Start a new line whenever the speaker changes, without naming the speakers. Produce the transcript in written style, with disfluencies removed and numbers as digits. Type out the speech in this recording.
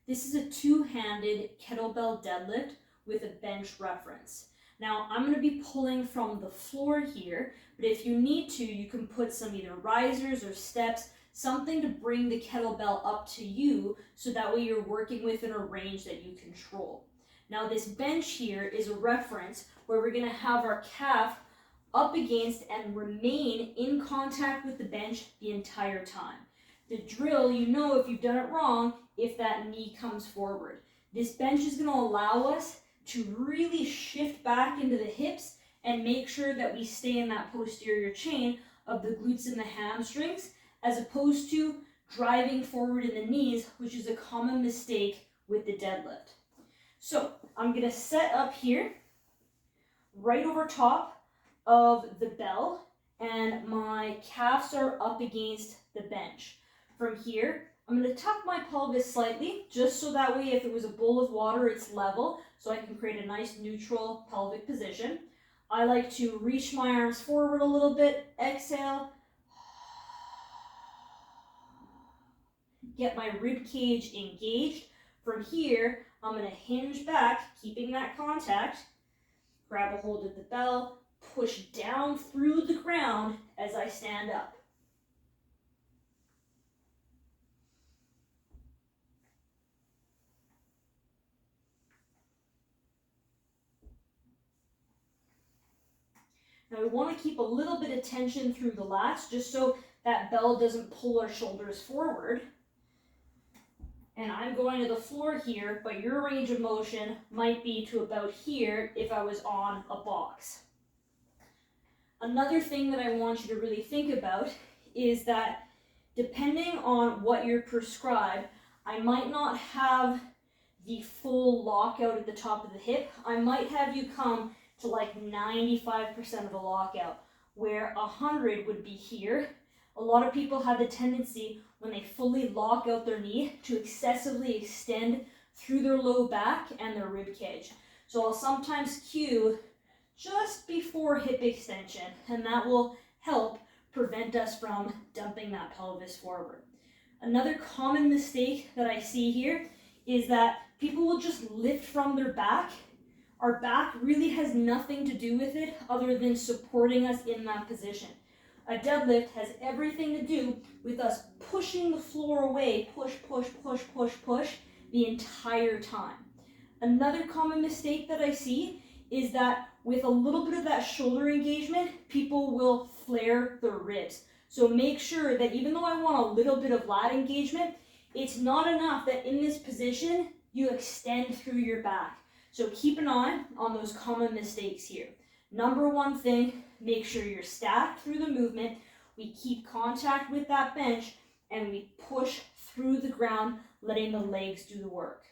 This is a two-handed kettlebell deadlift with a bench reference. Now, I'm going to be pulling from the floor here, but if you need to, you can put some either risers or steps, something to bring the kettlebell up to you so that way you're working within a range that you control. Now, this bench here is a reference where we're going to have our calf up against and remain in contact with the bench the entire time. The drill, you know if you've done it wrong, if that knee comes forward. This bench is going to allow us to really shift back into the hips and make sure that we stay in that posterior chain of the glutes and the hamstrings, as opposed to driving forward in the knees, which is a common mistake with the deadlift. So I'm going to set up here, right over top of the bell, and my calves are up against the bench. From here, I'm going to tuck my pelvis slightly, just so that way if it was a bowl of water, it's level, so I can create a nice neutral pelvic position. I like to reach my arms forward a little bit, exhale, get my rib cage engaged. From here, I'm going to hinge back, keeping that contact, grab a hold of the bell, push down through the ground as I stand up. Now we want to keep a little bit of tension through the lats just so that bell doesn't pull our shoulders forward. And I'm going to the floor here, but your range of motion might be to about here if I was on a box. Another thing that I want you to really think about is that depending on what you're prescribed, I might not have the full lockout at the top of the hip. I might have you come to like 95% of a lockout, where 100 would be here. A lot of people have the tendency when they fully lock out their knee to excessively extend through their low back and their rib cage. So I'll sometimes cue just before hip extension, and that will help prevent us from dumping that pelvis forward. Another common mistake that I see here is that people will just lift from their back. Our back really has nothing to do with it other than supporting us in that position. A deadlift has everything to do with us pushing the floor away, push, push, push, push, push, the entire time. Another common mistake that I see is that with a little bit of that shoulder engagement, people will flare their ribs. So make sure that even though I want a little bit of lat engagement, it's not enough that in this position, you extend through your back. So keep an eye on those common mistakes here. Number one thing, make sure you're stacked through the movement. We keep contact with that bench and we push through the ground, letting the legs do the work.